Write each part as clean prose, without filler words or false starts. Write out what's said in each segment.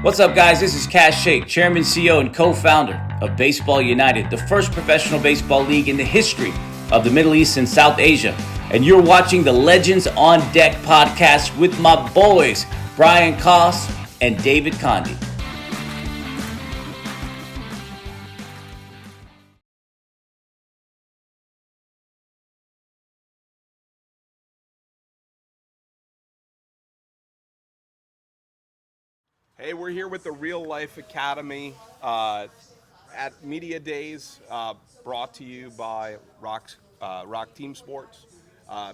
What's up, guys? This is Cash Shake, Chairman, CEO, and co-founder of Baseball United, the first professional baseball league in the history of the Middle East and South Asia. And you're watching the Legends on Deck podcast with my boys, Brian Koss and David Condi. Hey, we're here with the Real Life Academy at Media Days, brought to you by Rock Team Sports.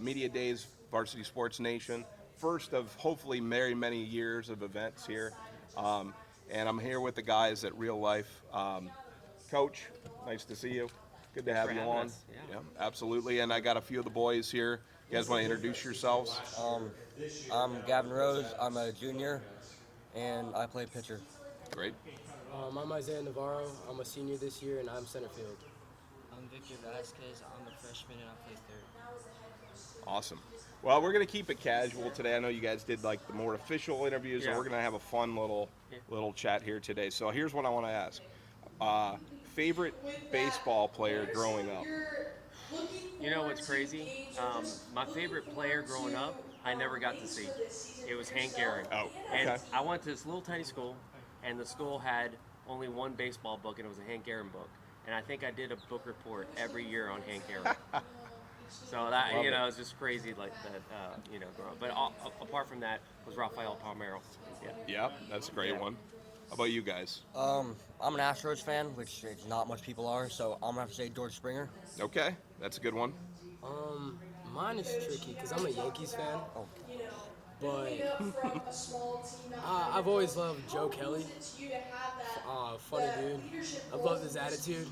Media Days, Varsity Sports Nation. First of hopefully many years of events here. And I'm here with the guys at Real Life. Coach, nice to see you. Good to have you on. Yeah, absolutely. And I got a few of the boys here. You guys want to introduce yourselves? I'm Gavin Rose. I'm a junior, and I play pitcher. Great. I'm Isaiah Navarro. I'm a senior this year, and I'm center field. I'm Victor Vasquez. I'm a freshman, and I play third. Awesome. Well, we're going to keep it casual today. I know you guys did like the more official interviews, and we're going to have a fun little chat here today. So here's what I want to ask. Favorite baseball player growing up? You know what's crazy? My favorite player growing up, I never got to see. It was Hank Aaron. Oh, okay. And I went to this little tiny school, and the school had only one baseball book, and it was a Hank Aaron book. And I think I did a book report every year on Hank Aaron. So that, it's just crazy like that, growing up. But apart from that, was Rafael Palmeiro. Yeah, that's a great one. How about you guys? I'm an Astros fan, which not much people are, so I'm going to have to say George Springer. Okay, that's a good one. Mine is tricky because I'm a Yankees fan. Oh. But I've always loved Joe Kelly. Funny dude. I've loved his attitude.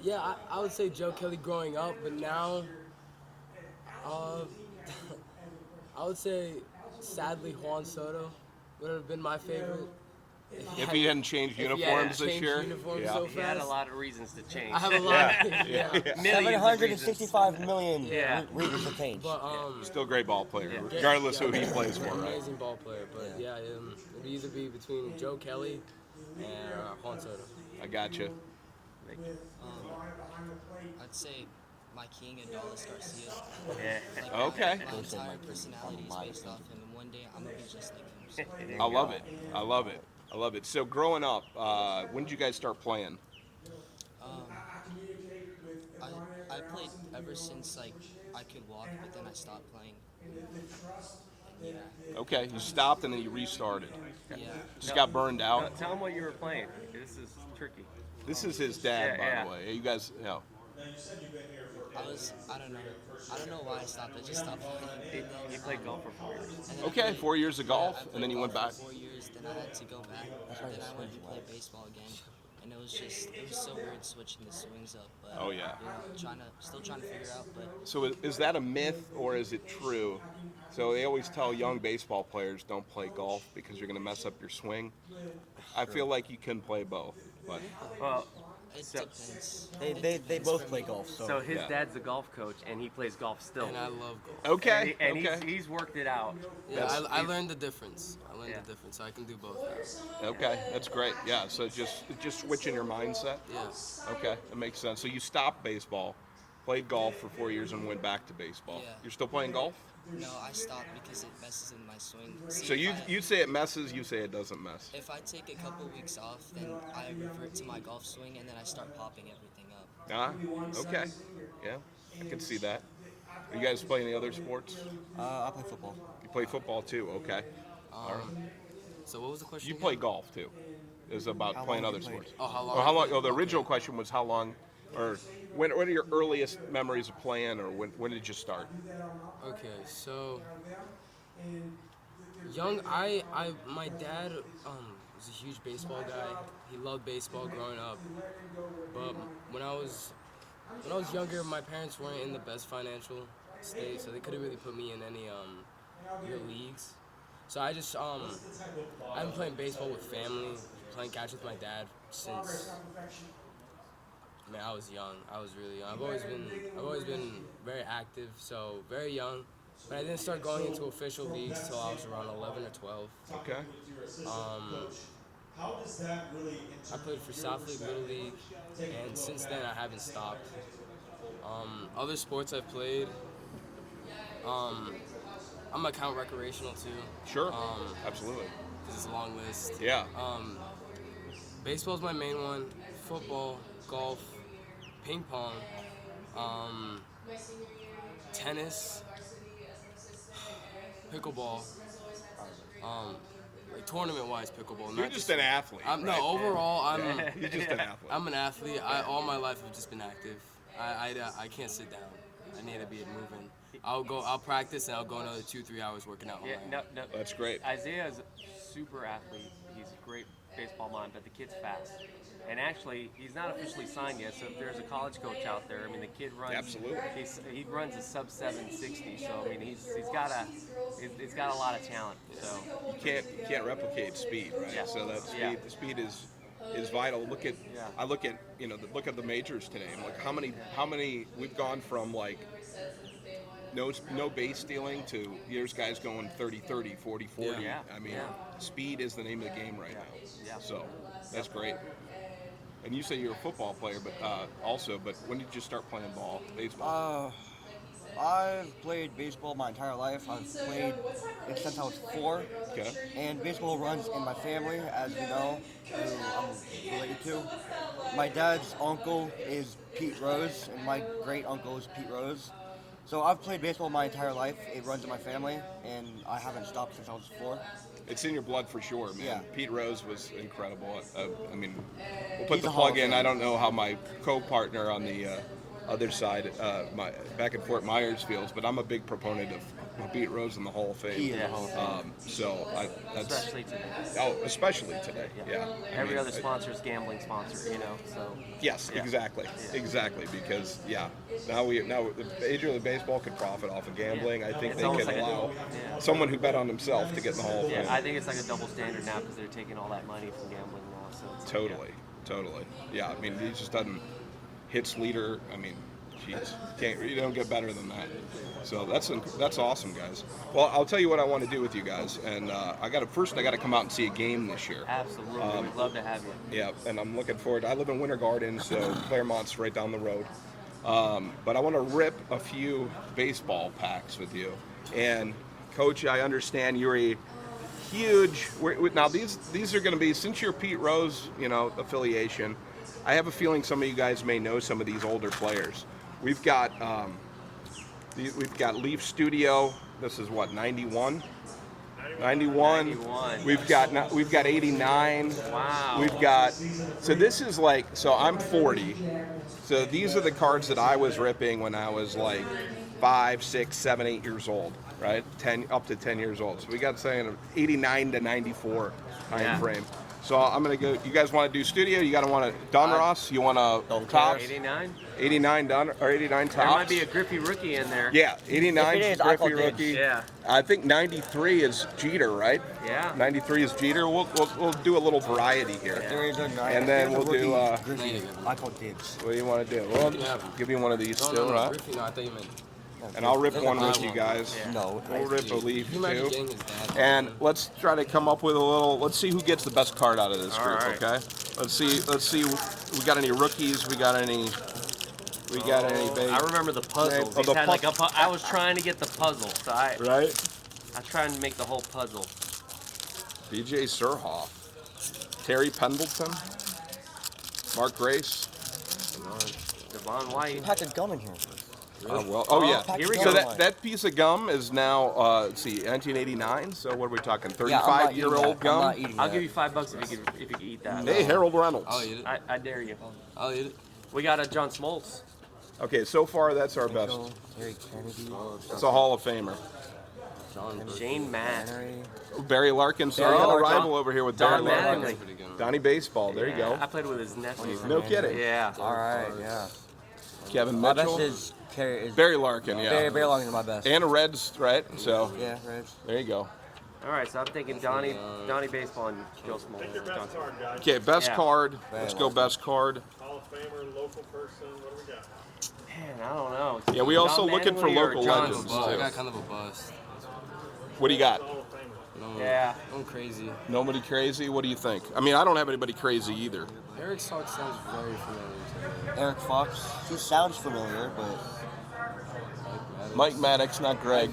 Yeah, I would say Joe Kelly growing up, but now I would say sadly Juan Soto would have been my favorite. If he hadn't changed uniforms this year. So He had a lot of reasons to change. I have a lot. $765 million reasons to change. But Still a great ball player, regardless who he plays for, right? Amazing ball player, but it'd either be between Joe Kelly and Juan Soto. I gotcha. I'd say my king, Adolis Garcia. Yeah. Okay. My entire personality is based off him, and one day I'm going to be just like him. I love it. So growing up, when did you guys start playing? I played ever since I could walk, but then I stopped playing. Okay, you stopped and then you restarted. Yeah. Just got burned out. Tell him what you were playing. This is tricky. This is his dad, by the way. You guys, I don't know why I stopped. I just stopped playing. He played golf for 4 years. Okay, 4 years of golf, and then you went back. 4 years, then I had to go back. Then I went to play baseball again. And it was so weird switching the swings up. But, Oh, yeah. Still trying to figure out. But So is that a myth or is it true? So they always tell young baseball players don't play golf because you're going to mess up your swing. I feel like you can play both, but Well, it depends. They both play golf, so his dad's a golf coach, and he plays golf still. And I love golf. okay. And he's worked it out. Yeah, I learned the difference. The difference, so I can do both now. Okay, that's great. Yeah, so just switching your mindset. Yeah. Okay, that makes sense. So you stopped baseball, played golf for 4 years, and went back to baseball. Yeah. You're still playing golf? No, I stopped because it messes in my swing. So you say it messes, you say it doesn't mess. If I take a couple weeks off, then I revert to my golf swing, and then I start popping everything up. Okay. Yeah, I can see that. You guys play any other sports? I play football. You play football too? Okay. So what was the question? You again? play golf too. It was about How playing long other you played? sports. Oh, how long? Oh, how long? Oh, the original question was how long, or what are your earliest memories of playing, or when did you start? Okay, so my dad was a huge baseball guy. He loved baseball growing up. But when I was younger, my parents weren't in the best financial state, so they couldn't really put me in any real leagues. So I just I've been playing baseball with family, playing catch with my dad since I was young. I was really young. I've always been very active, so very young. But I didn't start going into official leagues till I was around 11 or 12. Okay. I played for South League, Little League, and since then I haven't stopped. Other sports I've played, I'm gonna count recreational too. Sure. Absolutely. Because it's a long list. Yeah. Baseball's my main one. Football, golf, ping pong, tennis, pickleball. Like tournament-wise, pickleball. You're just an athlete. No, right? overall, You're just an athlete. I'm an athlete. All my life I've just been active. I can't sit down. I need to be moving. I'll practice and I'll go another 2-3 hours working out. Yeah, no. That's great. Isaiah is a super athlete. He's a great baseball mind, but the kid's fast. And actually, he's not officially signed yet. So if there's a college coach out there, I mean, the kid runs. Absolutely. He runs a sub 760. So I mean, he's got a lot of talent. So You can't replicate speed, right? Yeah. So that speed, Yeah. the speed is vital. I look at look at the majors today. And like how many we've gone from like no base stealing to here's guys going 30-30, 40-40. Yeah. I mean, Yeah. speed is the name of the game right now. Yeah. So that's great. And you say you're a football player, but when did you start playing baseball? I've played baseball my entire life. I've played it since I was 4. Okay. And baseball runs in my family, as you know, who I'm related to. My dad's uncle is Pete Rose, and my great uncle is Pete Rose. So I've played baseball my entire life. It runs in my family, and I haven't stopped since I was 4. It's in your blood for sure, man. Yeah. Pete Rose was incredible. I mean, we'll put He's the a Hall plug of in. Famer. I don't know how my co-partner on the other side, back in Fort Myers feels, but I'm a big proponent of Pete Rose in the Hall of Fame. He is the Hall of Fame. That's especially today. especially today. Yeah. Every other sponsor is gambling sponsor, so. Yes, Yeah. exactly, because now Major League Baseball could profit off of gambling. I think It's they almost could like allow someone who bet on himself to get in the Hall of Fame. Yeah, I think it's like a double standard now because they're taking all that money from gambling now. So it's like, Totally. Yeah, I mean, he just doesn't hits leader. I mean, jeez, you don't get better than that. So that's awesome, guys. Well, I'll tell you what I want to do with you guys, and I got to come out and see a game this year. Absolutely, we'd love to have you. Yeah, and I'm looking forward. I live in Winter Garden, so Claremont's right down the road. But I want to rip a few baseball packs with you. And Coach, I understand you're a huge. Now these are going to be, since you're Pete Rose, affiliation. I have a feeling some of you guys may know some of these older players. We've got Leaf Studio. This is what, 91. 91. We've got 89. Wow. We've got, so this is like, so I'm 40. So these are the cards that I was ripping when I was like 5, 6, 7, 8 years old, right? Up to 10 years old. So we got saying 89 to 94 time frame. So I'm gonna go. You guys want to do studio? You gotta want to Donruss. You want to tops? 89. 89 Don or 89 tops. There might be a Griffey rookie in there. Yeah, 89 If it is, I call Griffey dibs. rookie. Yeah. I think 93 is Jeter, right? Yeah. 93 is Jeter. We'll do a little variety here. There is a And then we'll do, Griffey. I call dibs. What do you want to do? Well, give me one of these still, No, right? Griffey, no, I thought you meant. And I'll rip There's one a with high you one. guys. Yeah. No. We'll rip a leaf He might be too. getting his dad. And let's try to come up with a little. Let's see who gets the best card out of this All group. right. Okay. Let's see. We got any rookies? We got any? I remember the puzzles. Oh, These the had like I was trying to get the puzzle, so I Right. trying to make the whole puzzle. DJ Surhoff, Terry Pendleton, Mark Grace. Devon White. Pack of gum in here. Yeah. Here we So go. that piece of gum is now, let's see, 1989. So what are we talking? Yeah, I'm not eating 35-year-old that. I'm not gum. eating I'll that. give you $5 if you could eat that. Hey, Harold Reynolds. I'll eat it. I dare you. I'll eat it. We got a John Smoltz. Okay, so far that's our best. Harry Kennedy. It's a Hall of Famer. Shane Matt. Henry. Barry Larkin. So Barry we got a Larkin. rival over here with Don Barry Larkin. Mattingly. Pretty good. Donnie Baseball. There you Yeah, go. I played with his nephew. No kidding. Yeah. All right, yeah. Kevin My Mitchell. best is Barry Larkin, yeah. Barry Larkin is my best. And a Reds, right? So Yeah, Reds. there you go. All right, so I'm thinking Donnie Baseball and Joe Small. Okay, best Yeah. card. Let's go best card. Hall of Famer, local person. What do we got? Man, I don't know. Yeah, we also John looking for Manley or local John legends, Small? I too. got kind of a bust. What do you got? Hall of Famer. No, Yeah. I'm crazy. Nobody crazy? What do you think? I mean, I don't have anybody crazy either. Eric Stark sounds very familiar to me. Eric Fox. He sounds familiar, but Mike Maddox, not Greg.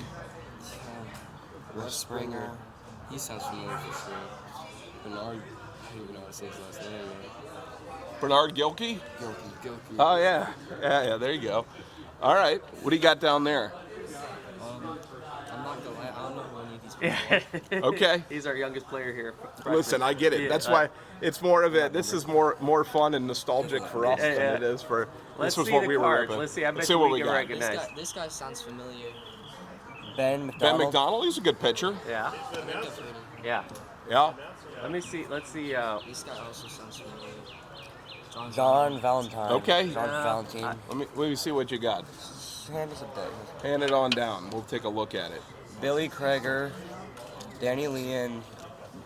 Wes Springer. He sounds familiar for sure. Bernard, I don't even know how to say his last name. Bernard Gilkey? Gilkey. Oh, yeah. Yeah, there you go. All right. What do you got down there? I'm not gonna lie, I don't know who any of these people are. Okay. He's our youngest player here. Listen, I get it. Yeah, That's why it's more of it. This is more fun and nostalgic for us Yeah, than yeah. it is for. Let's this was see what the we were cards. ripping. Let's see. I bet see you what we we can got. recognize. This guy sounds familiar. Ben Ben McDonald. McDonald, he's a good pitcher. Yeah. I think I've heard him. Yeah. Yeah. Let me see. Let's see. This guy also sounds familiar. John Valentine. Okay. John Valentine. Let me see what you got. Hand us a bit. Hand it on down. We'll take a look at it. Billy Krager, Danny Leon,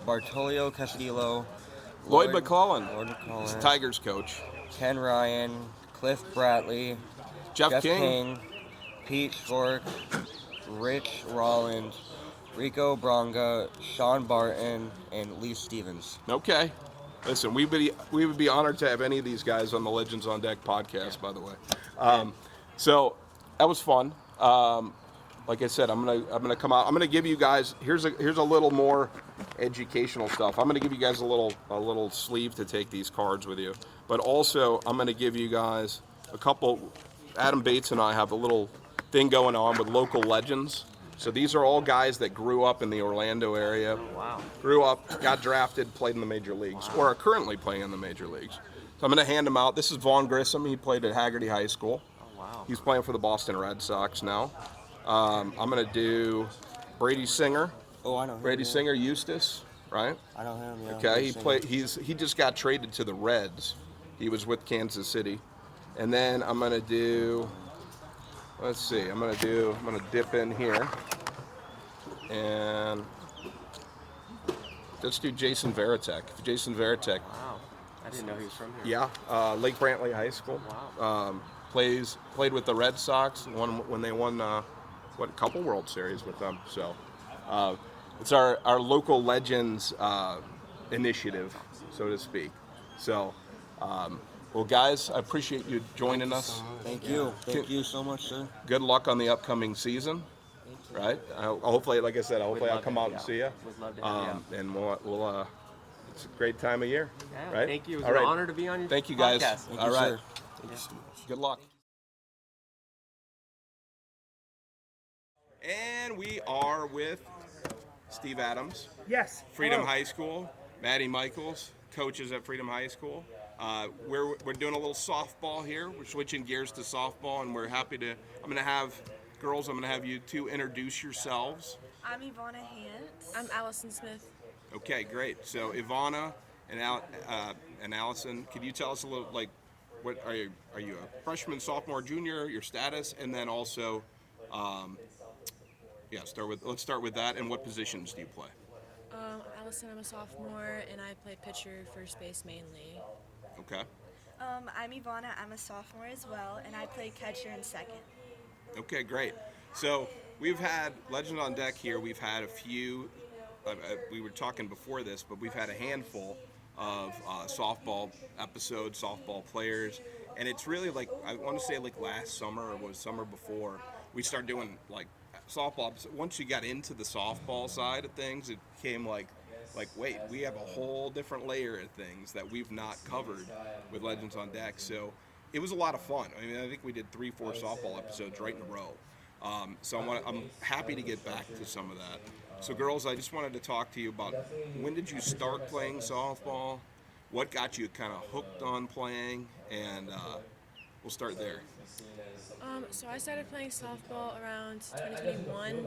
Bartolio Castillo, Lloyd McClellan. Lloyd He's McClellan, the Tigers coach. Ken Ryan, Cliff Bratley, Jeff King. Pete Schork, Rich Rollins, Rico Bronga, Sean Barton, and Lee Stevens. Okay. Listen, we would be honored to have any of these guys on the Legends on Deck podcast, by the way. So that was fun. Like I said, I'm gonna come out. I'm gonna give you guys here's a little more educational stuff. I'm gonna give you guys a little sleeve to take these cards with you, but also I'm gonna give you guys a couple. Adam Bates and I have a little thing going on with local legends. So these are all guys that grew up in the Orlando area. wow. Grew up, got drafted, played in the major leagues, or are currently playing in the major leagues. So I'm going to hand them out. This is Vaughn Grissom. He played at Haggerty High School. Oh, wow. He's playing for the Boston Red Sox now. I'm going to do Brady Singer. Oh, I know him. Brady yeah. Singer, Eustace, right? I know him. Yeah. Okay, he Brady Singer. he just got traded to the Reds. He was with Kansas City. And then I'm going to do, let's see, I'm going to dip in here. And let's do Jason Veritek. Jason Veritek, Wow. I didn't know he was from here. yeah, Lake Brantley High School. Wow. Played with the Red Sox when they won a couple World Series with them. So it's our local legends initiative, so to speak. So well, guys, I appreciate you joining us. Thank you. Thank you so much, sir. Good luck on the upcoming season. Right. Hopefully, like I said, hopefully I'll come out and see you. Would love to have you. And we'll it's a great time of year. Yeah, Right. Thank you. It was All an right. honor to be on your Thank you, guys. podcast. Thank All you, right. sir. Good luck. And we are with Steve Adams. Yes. Freedom Hello. High School. Maddie Michaels, coaches at Freedom High School. We're doing a little softball here. We're switching gears to softball, and we're happy to. I'm going to have you two introduce yourselves. I'm Ivana Hant. I'm Allison Smith. Okay, great. So Ivana and Allison, could you tell us a little, like, what are you a freshman, sophomore, junior, your status, and then also, let's start with that. And what positions do you play? Allison, I'm a sophomore, and I play pitcher, first base mainly. Okay. I'm Ivana. I'm a sophomore as well, and I play catcher and second. Okay, great. So we've had Legend on Deck here. We've had a few. We were talking before this, but we've had a handful of softball episodes, softball players, and it's really like I want to say like last summer or was summer before we started doing like softball. Once you got into the softball side of things, it became like wait, we have a whole different layer of things that we've not covered with Legends on Deck. So it was a lot of fun. I mean, I think we did 3-4 softball episodes right in a row. So I'm happy to get back to some of that. So girls, I just wanted to talk to you about when did you start playing softball? What got you kind of hooked on playing? And we'll start there. So I started playing softball around 2021,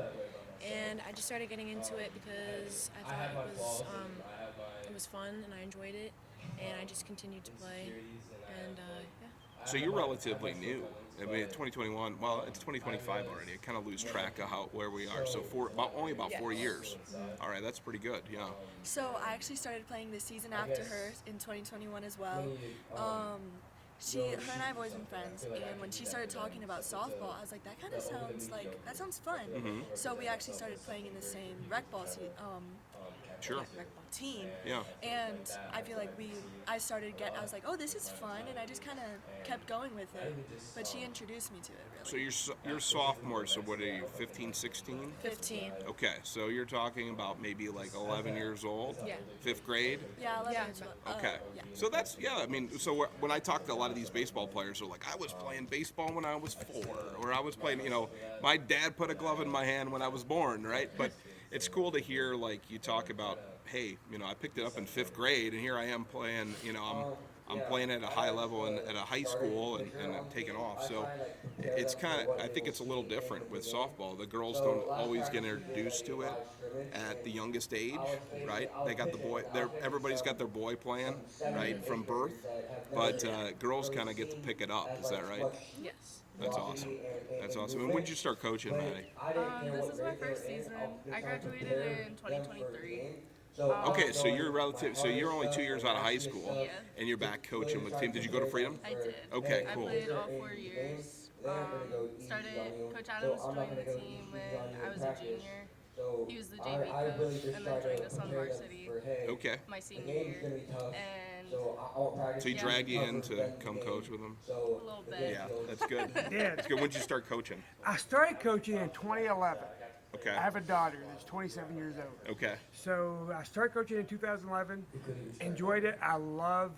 and I just started getting into it because I thought it was fun and I enjoyed it, and I just continued to play, and yeah. So you're relatively new. I mean, 2021. Well, it's 2025 already. I kind of lose track of where we are. So only about 4 years. All right, that's pretty good. Yeah. So I actually started playing the season after her in 2021 as well. Her and I have always been friends, and when she started talking about softball, I was like, that sounds fun. So we actually started playing in the same rec ball team. Yeah. And I feel like I was like, oh, this is fun, and I just kind of kept going with it. But she introduced me to it, really. So you're sophomore, so what are you, 15, 16? 15. Okay, so you're talking about maybe like 11 years old? Yeah. 5th grade? Yeah, 11 years old. Okay. Yeah. So that's, I mean, so when I talk to a lot of these baseball players, they're like, I was playing baseball when I was 4, or I was playing, my dad put a glove in my hand when I was born, right? But it's cool to hear, like, you talk about, hey, I picked it up in 5th grade, and here I am playing, I'm playing at a high level at a high school, and I'm taking off. So it's I think it's a little different with softball. The girls don't always get introduced to it at the youngest age, right? They got the boy, everybody's got their boy plan, right, from birth, but girls kind of get to pick it up. Is that right? Yes. That's awesome. That's awesome. And when did you start coaching, Maddie? This is my first season. I graduated in 2023. Okay, so you're only 2 years out of high school, Yeah. and you're back coaching with the team. Did you go to Freedom? I did. Okay, cool. I played all 4 years. Coach Adams joined the team when I was a junior. He was the JV coach, and then joined us on varsity Okay. my senior year. And So he dragged you in to come coach with him? a little bit. Yeah, that's good. Yeah. That's good. When did you start coaching? I started coaching in 2011. Okay. I have a daughter that's 27 years old. Okay. So I started coaching in 2011. Enjoyed it. I love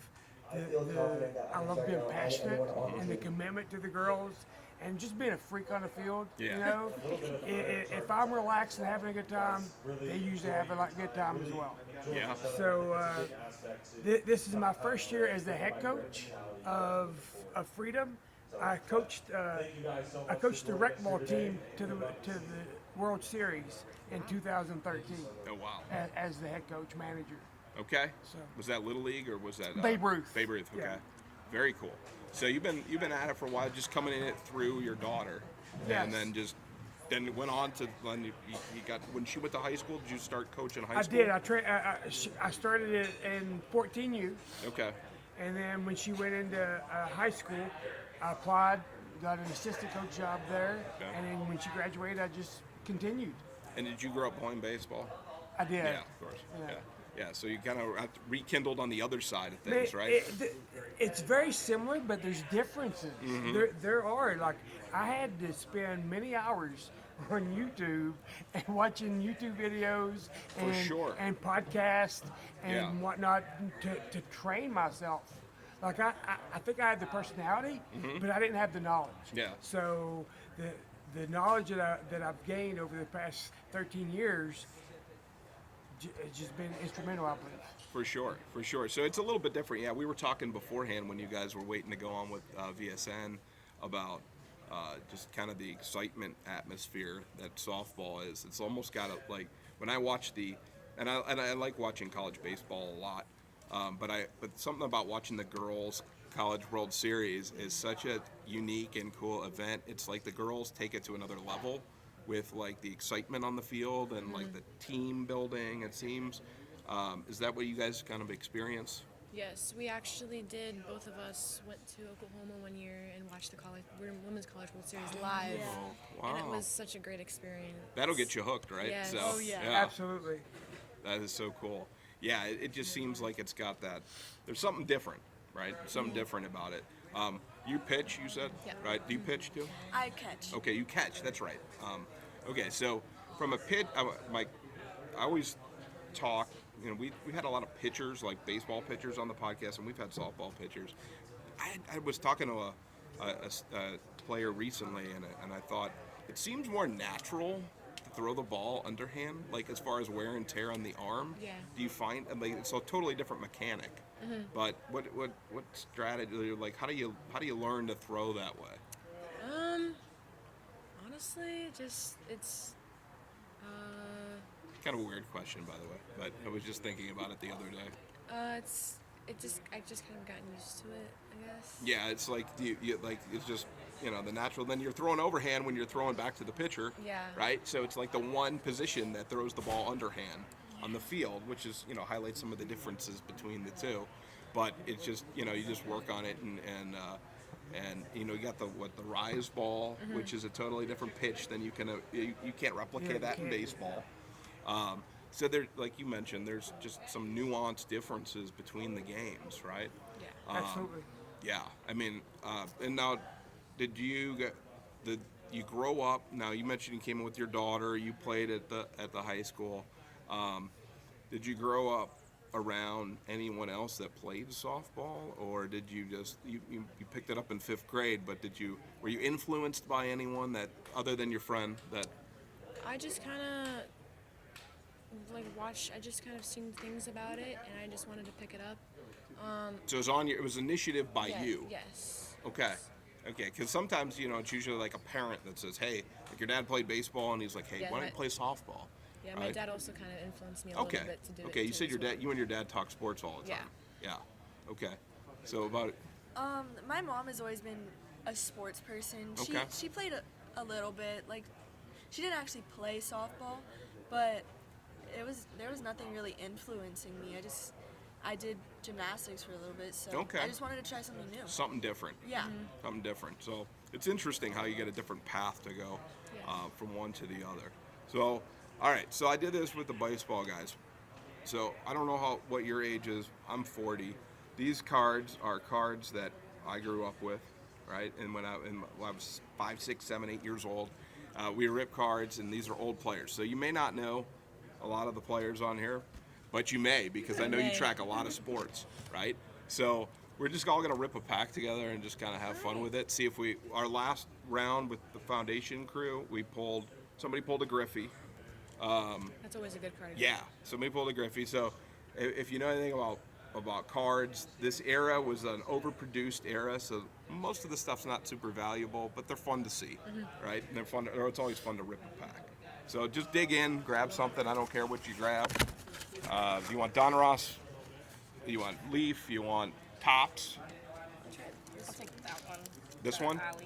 being passionate and the commitment to the girls, and just being a freak on the field. Yeah. If I'm relaxed and having a good time, they usually have a good time as well. Yeah. So this is my first year as the head coach of Freedom. I coached the rec ball team to the World Series in 2013. Oh wow. As the head coach manager. Okay. So was that Little League or was that Babe Ruth? Babe Ruth. Okay. Yeah. Very cool. So you've been at it for a while, just coming in it through your daughter, Yes. and then went on to when when she went to high school. Did you start coaching high I school? did. I started it in 14U, Okay. and then when she went into high school, I applied, got an assistant coach job there, Okay. and then when she graduated, I just continued. And did you grow up playing baseball? I did. Yeah, of course. Yeah. Yeah. So you kind of rekindled on the other side of things, Man, right? It's very similar, but there's differences. Mm-hmm. There are, like, I had to spend many hours on YouTube and watching YouTube videos and, sure. and podcasts and Yeah. whatnot to train myself. Like, I think I had the personality, but I didn't have the knowledge. Mm-hmm. Yeah. So the knowledge that I've gained over the past 13 years has just been instrumental, I believe. For sure. So it's a little bit different. Yeah, we were talking beforehand when you guys were waiting to go on with VSN about just kind of the excitement atmosphere that softball is. It's almost got like when I watch and I like watching college baseball a lot, but something about watching the girls' College World Series is such a unique and cool event. It's like the girls take it to another level with like the excitement on the field and like the team building, it seems. Is that what you guys kind of experience? Yes, we actually did. Both of us went to Oklahoma one year and watched the Women's College World Series live. Wow. And it was such a great experience. That'll get you hooked, right? Yes. So, Oh, yeah. Absolutely. That is so cool. Yeah, it just seems like it's got that. There's something different, right? Something different about it. You pitch, you said, Yeah. right? Do you pitch too? I catch. Okay, you catch. That's right. Okay, so from a pitch, I always talk. You know, we had a lot of pitchers, like baseball pitchers, on the podcast, and we've had softball pitchers. I was talking to a player recently, and I thought it seems more natural to throw the ball underhand, like as far as wear and tear on the arm. Yeah. Do you find it's a totally different mechanic? But what strategy? Like, how do you learn to throw that way? Honestly, it's Kind of a weird question, by the way, but I was just thinking about it the other day. it's I just kind of gotten used to it, I guess. Yeah, it's like it's just the natural. Then you're throwing overhand when you're throwing back to the pitcher. Yeah. Right. So it's like the one position that throws the ball underhand on the field, which is highlights some of the differences between the two. But it's just you just work on it and you got the rise ball, which is a totally different pitch than you can't replicate that in baseball. So there, like you mentioned, there's just some nuanced differences between the games, right? Yeah. Absolutely. Yeah, I mean, and now, did you grow up? Now you mentioned you came in with your daughter. You played at the high school. Did you grow up around anyone else that played softball, or did you just you picked it up in 5th grade? But were you influenced by anyone that other than your friend that? I just kind of I just kind of seen things about it, and I just wanted to pick it up. So it was initiative by you. Yes. Okay. Because sometimes it's usually like a parent that says, "Hey, like your dad played baseball," and he's like, "Hey, why don't you play softball?" Yeah, right? my dad also kind of influenced me a little bit to do it. Okay, you said too, you and your dad talk sports all the time. Yeah. Okay. So about my mom has always been a sports person. Okay. She played a little bit. Like, she didn't actually play softball, but there was nothing really influencing me. I did gymnastics for a little bit, so I just wanted to try something new. Something different. Yeah. Something different. So it's interesting how you get a different path to go from one to the other. So, all right. So I did this with the baseball guys. So I don't know what your age is. I'm 40. These cards are cards that I grew up with, right? And when I was 5, 6, 7, 8 years old, we rip cards, and these are old players. So you may not know a lot of the players on here, but you may, because I know you track a lot of sports, right? So we're just all going to rip a pack together and just kind of have fun with it. See if our last round with the foundation crew, somebody pulled a Griffey. That's always a good card. Yeah, somebody pulled a Griffey. So if you know anything about cards, this era was an overproduced era, so most of the stuff's not super valuable, but they're fun to see, right? And they're fun. It's always fun to rip a pack. So just dig in, grab something. I don't care what you grab. You want Donruss? You want Leaf? You want Tops? I'll take that one. This one? Alley.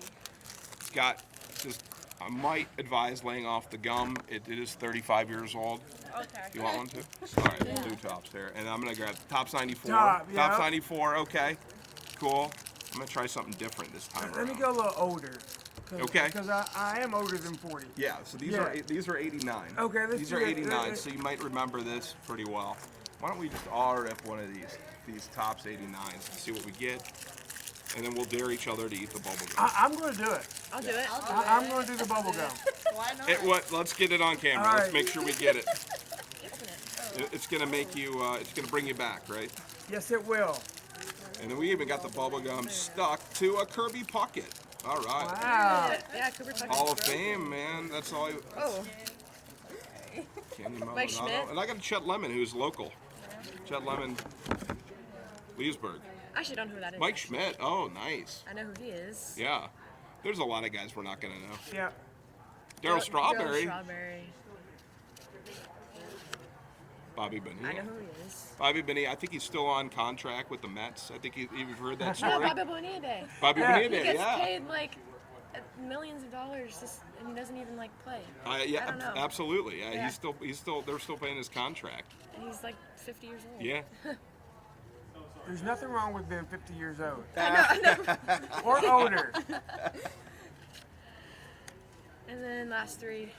It's got just. I might advise laying off the gum. It is 35 years old. Okay. You want one too? All right, we'll do Tops here. And I'm going to grab Tops 94. Tops 94, okay. Cool. I'm going to try something different this time Let me around. go a little older. Okay. Because I am older than 40. Yeah, so these are 89. Okay, these are 89, so you might remember this pretty well. Why don't we just all rip one of these Tops 89s and see what we get, and then we'll dare each other to eat the bubble gum. I'm going to do it. I'll do it. I'm going to do the bubble gum. Why not? Let's get it on camera. All Let's right. make sure we get it. It's going to make you, it's going to bring you back, right? Yes, it will. And then we even got the bubble gum stuck to a Kirby Puckett. All right. Wow. Yeah, Cooper Puckett. Hall of Fame, man. That's all. Oh. Mike Schmidt. And I got Chet Lemon, who's local. Chet Lemon, Leesburg. I actually don't know who that is. Mike Schmidt. Oh, nice. I know who he is. Yeah. There's a lot of guys we're not going to know. Yeah. Daryl Strawberry. Daryl Strawberry. Bobby Bonilla. I know who he is. Bobby Bonilla. I think he's still on contract with the Mets. I think you've heard that No, story. Bobby Bonilla. Bobby Bonilla, He gets yeah. paid like millions of dollars, and he doesn't even like play. Yeah, I don't know. absolutely. Yeah, Yeah. they're still paying his contract. And he's like 50 years old. Yeah. There's nothing wrong with being 50 years old. I know. Or older. And then last three.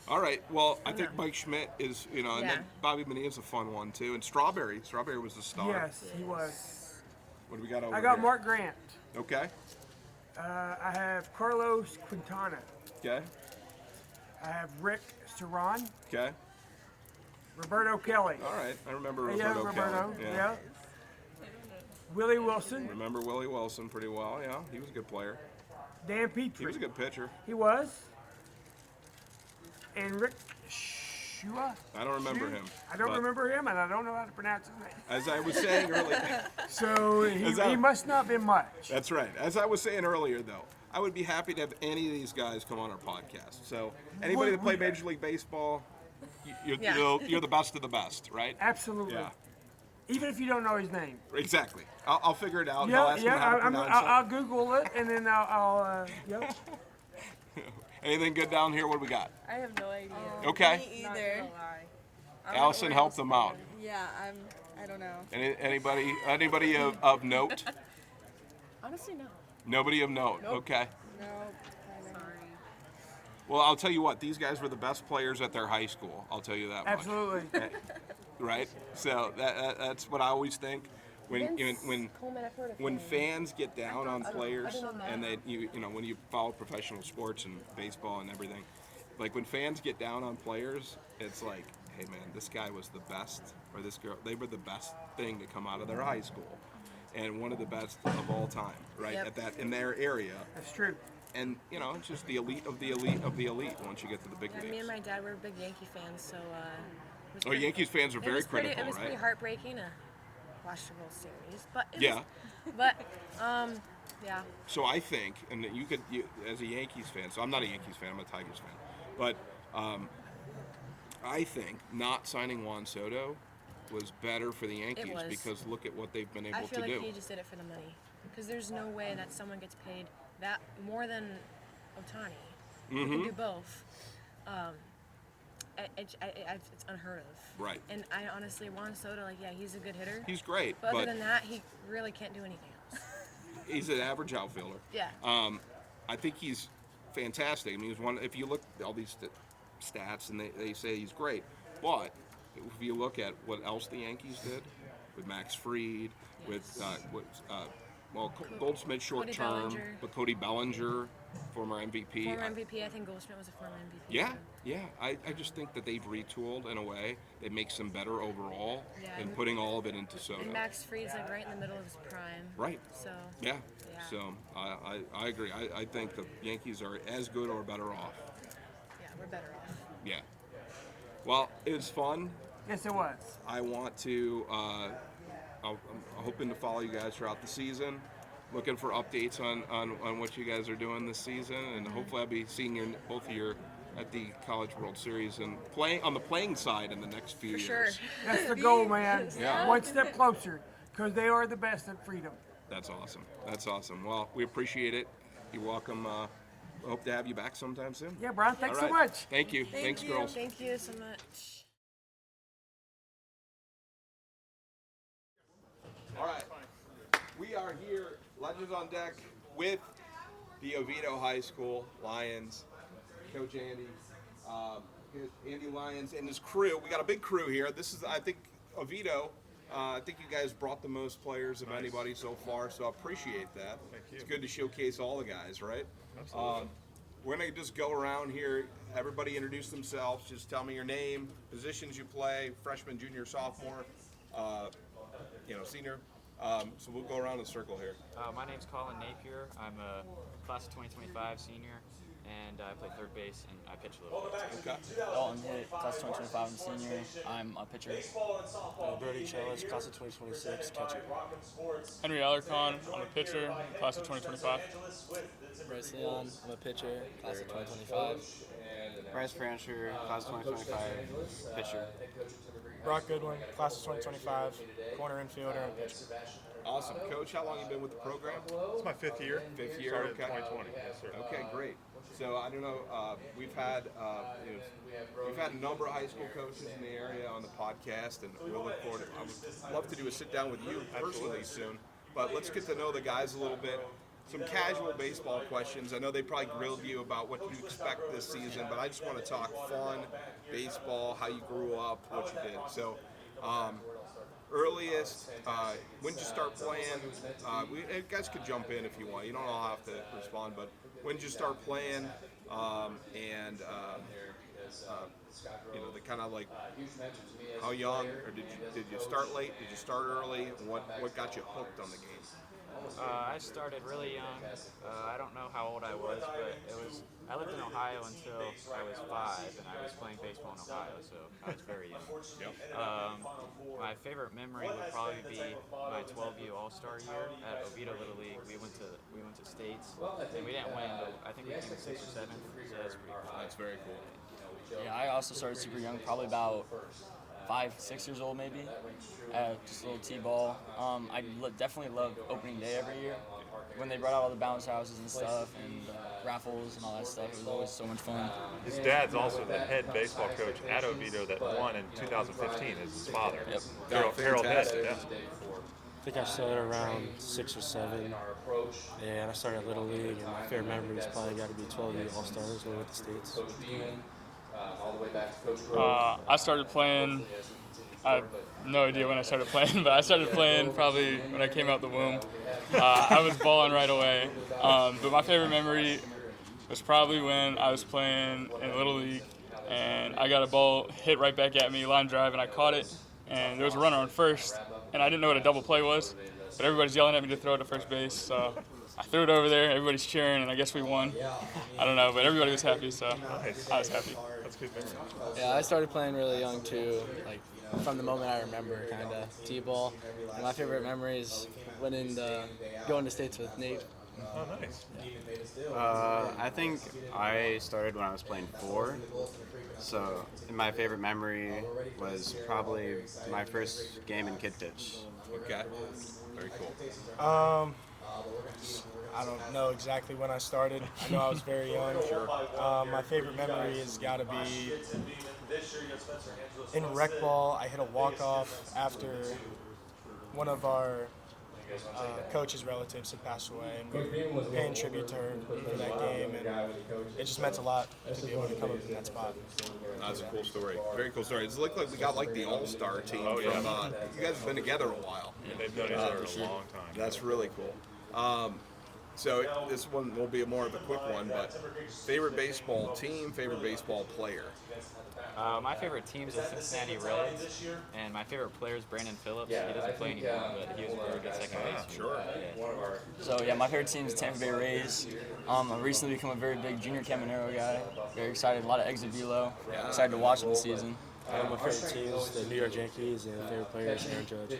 All right. Well, I think Mike Schmidt is, and Yeah. then Bobby Bonilla is a fun one too. And Strawberry was the star. Yes, he was. What do we got over I got here? Mark Grant. Okay. I have Carlos Quintana. Okay. I have Rick Saran. Okay. Roberto Kelly. All right. I remember Yeah, Roberto Roberto. Kelly. Yeah. Willie Wilson. Remember Willie Wilson pretty well. Yeah, he was a good player. Dan Petrie. He was a good pitcher. He was. And Rick Shua. I don't remember him. I don't but remember him, and I don't know how to pronounce his name. As I was saying earlier. So he must not have been much. That's right. As I was saying earlier, though, I would be happy to have any of these guys come on our podcast. So anybody that played Major League Baseball, you're the best of the best, right? Absolutely. Yeah. Even if you don't know his name. Exactly. I'll figure it out. And I'll ask him how to pronounce it. I'll Google it, and then I'll yep. Anything good down here? What do we got? I have no idea. Okay. Me either. Allison, help them out. Yeah, I don't know. Anybody of note? Honestly, no. Nobody of note. Nope. Okay. No. Sorry. Well, I'll tell you what. These guys were the best players at their high school. I'll tell you that much. Absolutely. Right. So that's what I always think. When fans get down on players, and they when you follow professional sports and baseball and everything, like when fans get down on players, it's like, hey man, this guy was the best, or this girl, they were the best thing to come out of their high school, and one of the best of all time, right? Yep. At that in their area. That's true. And it's just the elite of the elite of the elite once you get to the big leagues. Me and my dad were big Yankee fans, so. Yankees fans are very critical, It was right? pretty heartbreaking to watch the World Series, but yeah. So I think, and you as a Yankees fan, so I'm not a Yankees fan, I'm a Tigers fan, but I think not signing Juan Soto was better for the Yankees because look at what they've been able to do. I feel like he just did it for the money, because there's no way that someone gets paid that more than Ohtani. You can do both. It's unheard of. Right. And I honestly, Juan Soto, he's a good hitter. He's great. But other than that, he really can't do anything else. He's an average outfielder. Yeah. I think he's fantastic. I mean, if you look at all these stats, and they say he's great. But if you look at what else the Yankees did with Max Fried, with Goldschmidt short term, but Cody Bellinger, former MVP. Former MVP. I think Goldschmidt was a former MVP. Yeah. I just think that they've retooled in a way that makes them better overall, and putting all of it into Soto. And Max Fried's right in the middle of his prime. Right. So. Yeah. So I agree. I think the Yankees are as good or better off. Yeah, we're better off. Yeah. Well, it was fun. Yes, it was. I want to. I'm hoping to follow you guys throughout the season. Looking for updates on what you guys are doing this season, and hopefully I'll be seeing both of you at the College World Series and playing on the playing side in the next few years. Sure. That's the goal, man. Yeah. One step closer, because they are the best at freedom. That's awesome. Well, we appreciate it. You're welcome. Hope to have you back sometime soon. Yeah, Brian, thanks All so right. much. Thank you. Thanks, girls. Thank you so much. All right. We are here, Legends on Deck, with the Oviedo High School Lions, Coach Andy. Andy Lyons and his crew. We got a big crew here. This is, I think, Oviedo. I think you guys brought the most players of anybody so far, so I appreciate that. Thank you. It's good to showcase all the guys, right? Absolutely. We're going to just go around here. Everybody introduce themselves. Just tell me your name, positions you play, freshman, junior, sophomore, senior. So we'll go around in a circle here. My name's Colin Napier. I'm a class of 2025 senior, and I play third base and I pitch a little bit. Okay. Dalton Hitt, class of 2025, I'm a senior. I'm a pitcher. Brody Chelis, class of 2026, catcher. Henry Alarcon, I'm a pitcher, class of 2025. Bryce Leon, I'm a pitcher, class of 2025. Bryce Francher, class of 2025, pitcher. Brock Goodwin, class of 2025, corner infielder and pitcher. Awesome. Coach, how long have you been with the program? It's my fifth year. Fifth year, Started okay. in 2020. Yes, sir. Okay, great. So I don't know. We've had a number of high school coaches in the area on the podcast, and we'll look forward to. I would love to do a sit down with you personally soon. But let's get to know the guys a little bit. Some casual baseball questions. I know they probably grilled you about what you expect this season, but I just want to talk fun, baseball, how you grew up, what you did. So, earliest, when did you start playing? You guys could jump in if you want. You don't all have to respond, but when did you start playing? The kind of like how young, or did you start late? Did you start early? What got you hooked on the game? I started really young. I don't know how old I was, but I lived in Ohio until I was 5, and I was playing baseball in Ohio, so I was very young. Yep. My favorite memory would probably be my 12U All-Star year at Oviedo Little League. We went to states, and we didn't win, but I think we came 6th or 7th, so that's pretty cool. That's very cool. Yeah, I also started super young, probably about 5, 6 years old maybe. Just a little t-ball. Definitely love opening day every year when they brought out all the bounce houses and stuff and raffles and all that stuff. It was always so much fun. His dad's also the head baseball coach at Oviedo that won in 2015 as his father. Yep. Harold Head. Yeah. I think I started around 6 or 7, and I started Little League, and my favorite memories probably got to be 12U All-Stars when we went to States. I started playing, I have no idea when I started playing, but I started playing probably when I came out the womb. I was balling right away. But my favorite memory was probably when I was playing in Little League, and I got a ball hit right back at me, line drive, and I caught it, and there was a runner on first, and I didn't know what a double play was, but everybody's yelling at me to throw it to first base, so I threw it over there, everybody's cheering, and I guess we won. I don't know, but everybody was happy, so I was happy. That's good memory. Yeah, I started playing really young too, like from the moment I remember, kind of t-ball. And my favorite memory is going to States with Nate. Oh, nice. I think I started when I was playing 4. So my favorite memory was probably my first game in kid pitch. Okay. Very cool. I don't know exactly when I started. I know I was very young. My favorite memory has got to be in rec ball. I hit a walk-off after one of our coach's relatives had passed away, and we were paying tribute to her for that game, and it just meant a lot to be able to come up in that spot. That's a cool story. Very cool story. It's like we got like the all-star team. From, you guys have been together a while. Yeah, they've known each other a long time. That's really cool. So this one will be more of a quick one, but favorite baseball team, favorite baseball player. My favorite team is the Cincinnati Reds, and my favorite player is Brandon Phillips. He doesn't play anymore, but he was a very good second baseman. Sure. So yeah, my favorite team is Tampa Bay Rays. I've recently become a very big Junior Caminero guy. Very excited, a lot of exit velo. Excited to watch them this season. My favorite team is the New York Yankees, and favorite player is Aaron Judge.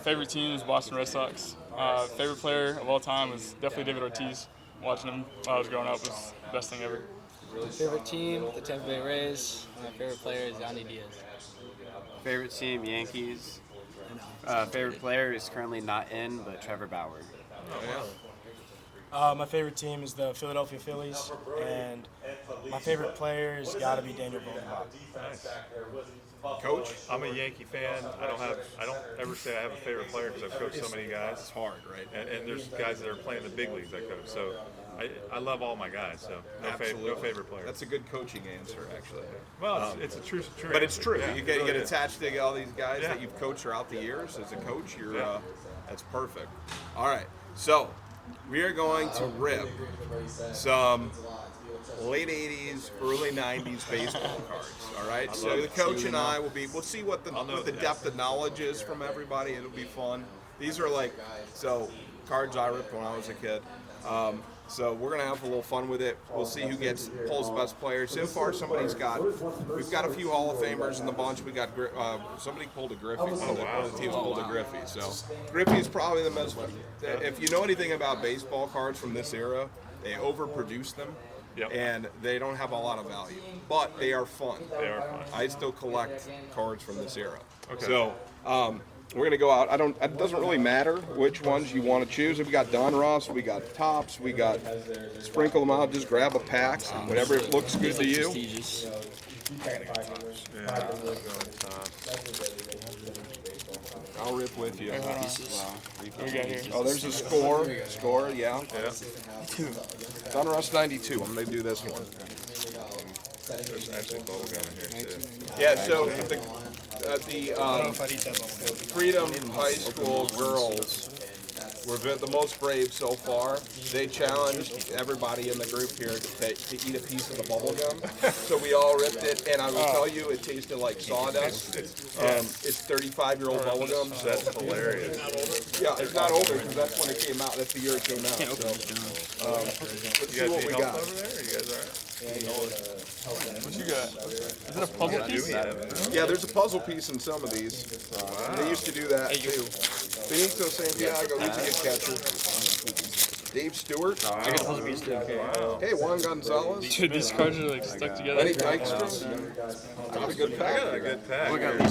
Favorite team is Boston Red Sox. Favorite player of all time was definitely David Ortiz. Watching him while I was growing up was the best thing ever. Favorite team, the Tampa Bay Rays. My favorite player is Yandy Diaz. Favorite team, Yankees. Favorite player is currently not in, but Trevor Bauer. My favorite team is the Philadelphia Phillies, and my favorite player has got to be Daniel Vogelbach. Coach? I'm a Yankee fan. I don't ever say I have a favorite player because I've coached so many guys. It's hard, right? And there's guys that are playing the big leagues I coach. So I love all my guys. So no favorite player. That's a good coaching answer, actually. Well, it's a true but it's answer. true. Yeah, you it get really attached to all these guys that you've coached throughout the years. As a coach, that's perfect. All right, so we are going to rip some late 80s, early 90s baseball cards. All right, so the coach and I we'll see what the depth of knowledge is from everybody. It'll be fun. These are cards I ripped when I was a kid. So we're gonna have a little fun with it. We'll see who pulls the best players. So far, we've got a few Hall of Famers in the bunch. We got somebody pulled a Griffey. One of the teams pulled a Griffey. So Griffey is probably the most. If you know anything about baseball cards from this era, they overproduce them. Yep. And they don't have a lot of value, but they are fun. They are fun. I still collect cards from this era. Okay. So we're gonna go out. It doesn't really matter which ones you want to choose. We got Donruss, we got Tops, we got sprinkle them out. Just grab a pack, whatever looks good to you. I'll rip with you. What we got here? Oh, there's a score, yeah. Donruss 92. I'm gonna do this one. There's actually bubblegum in here too. Yeah, so the Freedom High School girls were the most brave so far. They challenged everybody in the group here to eat a piece of the bubble gum. So we all ripped it, and I will tell you, it tasted like sawdust. It's 35-year-old bubble gum. So That's hilarious. yeah, it's not older because that's when it came out. That's the year it came out. So let's see what we got. Over there? Are you guys all right? What you got? Is it a puzzle piece? Yeah, there's a puzzle piece in some of these. They used to do that too. Benito Santiago, he's a good catcher. Dave Stewart. I got supposed to be a student. Hey, Juan Gonzalez. Dude, these cards are like stuck together. Lenny Dykstra. Got a good pack. I got a good pack. I got Lee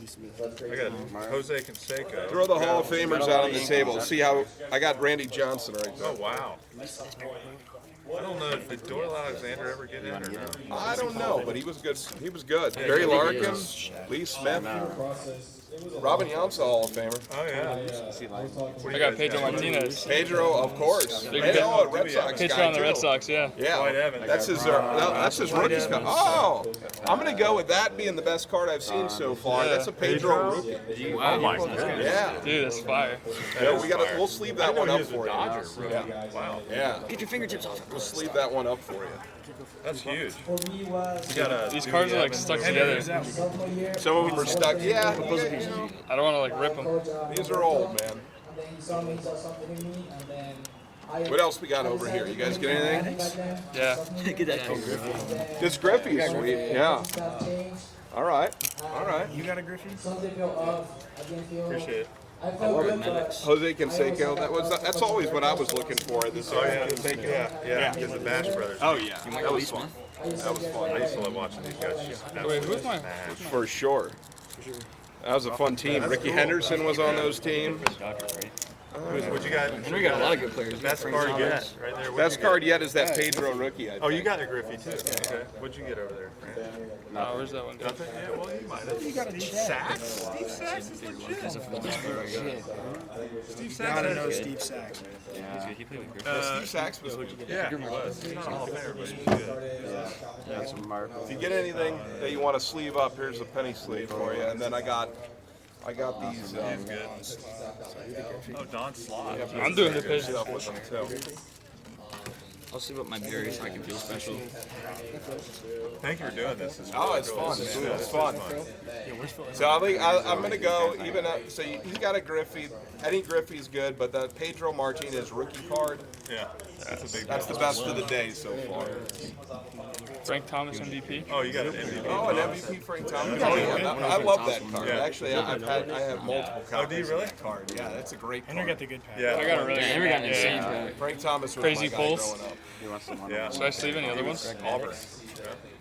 Smith. I got Jose Canseco. Throw the Hall of Famers out on the table. See how I got Randy Johnson right there. Oh, wow. I don't know. Did Doyle Alexander ever get in or no? I don't know, but he was good. He was good. Barry Larkin, Lee Smith, Robin Yount's a Hall of Famer. Oh, yeah. I got Pedro Martinez. Pedro, of course. Big Hey, oh, a Red Sox pitcher guy, on the Red too. Sox, yeah. Yeah, Dwight Evans. that's his rookie card. Oh, I'm going to go with that being the best card I've seen so far. Yeah. That's a Pedro rookie. Wow. Oh, my goodness. Yeah. Dude, that's fire. Yeah, we'll sleeve that one up for you. Yeah. Wow. Yeah. Get your fingertips off. We'll sleeve that one up for you. That's huge. These cards are like stuck together. Some of them are stuck. Yeah. I don't want to like rip them. These are old, man. What else we got over here? You guys get anything? Yeah. Get that Griffey. This Griffey is sweet. Yeah. All right. All right. You got a Griffey? Appreciate it. Jose Canseco. That's always what I was looking for. This Yeah. Get the Bash Brothers. Oh yeah. That was fun. That was fun. I used to love watching these guys shoot. Wait, who's my? For sure. That was a fun team. Ricky Henderson was on those teams. What you got? We got a lot of good players. Best card yet, right there. Best card yet is that Pedro rookie. I Oh, you think. got a Griffey too. Okay. What'd you get over there? Where's that one? Nothing? Yeah, well, you might have. You got a Steve check. Sachs? Steve Sachs is legit. Steve Sachs. Gotta know Steve Sachs. Steve Sachs was good. Yeah, he was. He's not a Hall of Famer, but he was good. Yeah, some Marco. If you get anything that you want to sleeve up, here's a penny sleeve for you. And then I got these. He's good. Oh, Don Slott. Yeah, I'm doing the pitch. stuff with them too. I'll see what my berry so I can feel special. Thank you for doing this. It's It's fun, man. It's fun. So I'm going to go even so he's got a Griffey. I think Griffey's good, but the Pedro Martinez rookie card. Yeah, that's a big. That's the best of the day so far. Frank Thomas MVP. Oh, you got an MVP. Oh, an MVP Frank Thomas. Oh, yeah. I love that card. Yeah. Actually, I have multiple copies. Oh, do you really? Of that card. Yeah, that's a great card. Henry got the good pack. Yeah. I got a really Henry got an insane yeah. pack. Frank Thomas was Crazy my guy pulls. growing up. Yeah. Should I sleeve any other ones? Auburn.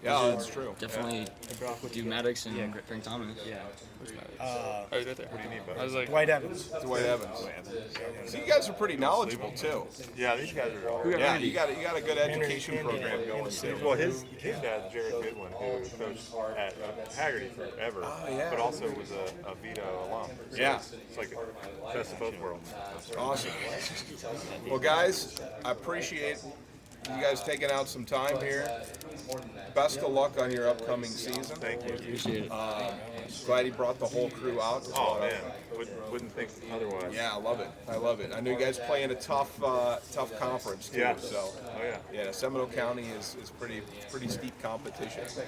Yeah, that's true. Definitely do Maddox and Frank Thomas. Yeah. Oh, right there. What do you need, I was like, Dwight Evans. Dwight Evans. So you guys are pretty knowledgeable too. Yeah, these guys are all. Yeah, you got a good education program going too. Well, his dad's Jared Goodwin, who coached at Haggerty forever, but also was a Oviedo alum. So Yeah. It's like best of both worlds. Awesome. Well, guys, I appreciate you guys taking out some time here. Best of luck on your upcoming season. Thank you. Appreciate it. Glad he brought the whole crew out. Oh man, wouldn't think otherwise. Yeah, I love it. I love it. I know you guys play in a tough conference too. Yeah. So. Oh yeah. Yeah, Seminole County is pretty steep competition. So.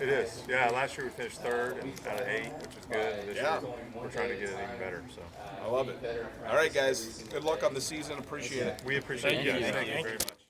It is. Yeah, last year we finished third out of 8, which is good. This year we're trying to get it even better. So. I love it. All right, guys. Good luck on the season. Appreciate it. We appreciate you guys. Thank you very much.